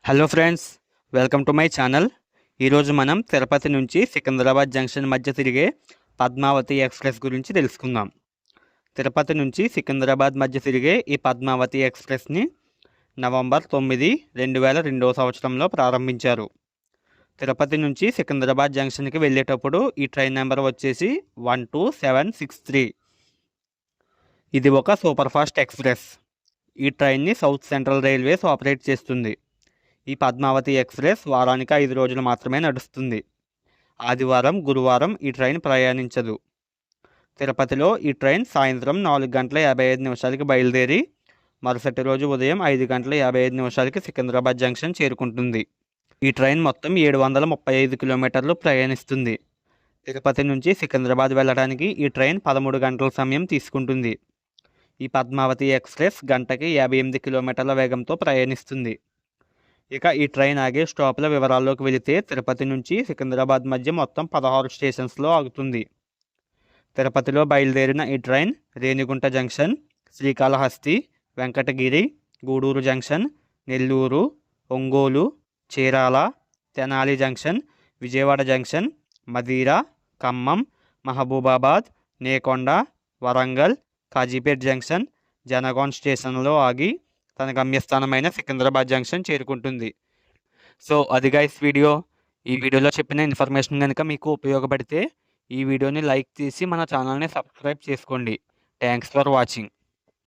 Hello friends, welcome to my channel. ఈరోజు మనం తిరుపతి నుంచి సికింద్రాబాద్ జంక్షన్ మధ్య తిరిగే పద్మావతి ఎక్స్ప్రెస్ గురించి తెలుసుకుందాం. తిరుపతి నుంచి సికింద్రాబాద్ మధ్య తిరిగే ఈ పద్మావతి ఎక్స్ప్రెస్ని నవంబర్ 9, 2002 సంవత్సరంలో ప్రారంభించారు. తిరుపతి నుంచి సికింద్రాబాద్ జంక్షన్కి వెళ్ళేటప్పుడు ఈ ట్రైన్ నెంబర్ వచ్చేసి 12763. ఇది ఒక సూపర్ ఫాస్ట్ ఎక్స్ప్రెస్. ఈ ట్రైన్ని సౌత్ సెంట్రల్ రైల్వేస్ ఆపరేట్ చేస్తుంది. ఈ పద్మావతి ఎక్స్ప్రెస్ వారానికి 5 రోజులు మాత్రమే నడుస్తుంది. ఆదివారం, గురువారం ఈ ట్రైన్ ప్రయాణించదు. తిరుపతిలో ఈ ట్రైన్ సాయంత్రం 4:55 బయలుదేరి మరుసటి రోజు ఉదయం 5:55 సికింద్రాబాద్ జంక్షన్ చేరుకుంటుంది. ఈ ట్రైన్ మొత్తం 735 కిలోమీటర్లు ప్రయాణిస్తుంది. తిరుపతి నుంచి సికింద్రాబాద్ వెళ్ళడానికి ఈ ట్రైన్ 13 గంటల సమయం తీసుకుంటుంది. ఈ పద్మావతి ఎక్స్ప్రెస్ గంటకి 58 కిలోమీటర్ల వేగంతో ప్రయాణిస్తుంది. ఇక ఈ ట్రైన్ ఆగే స్టాప్ల వివరాల్లోకి వెళితే తిరుపతి నుంచి సికింద్రాబాద్ మధ్య మొత్తం 16 స్టేషన్స్లో ఆగుతుంది. తిరుపతిలో బయలుదేరిన ఈ train Renigunta junction, Srikalahasti, Venkatagiri, Gudur junction, Nellore, Ongole, Chirala, Tenali junction, Vijayawada junction, Madhira, Khammam, Mahabubabad, Nekonda, Warangal, Kazipet junction, Jangaon స్టేషన్లో ఆగి తన గమ్యస్థానమైన సికింద్రాబాద్ జంక్షన్ చేరుకుంటుంది. సో అది గైస్ వీడియో. ఈ వీడియోలో చెప్పిన ఇన్ఫర్మేషన్ కనుక మీకు ఉపయోగపడితే ఈ వీడియోని లైక్ చేసి మన ఛానల్ని సబ్స్క్రైబ్ చేసుకోండి. Thanks for watching.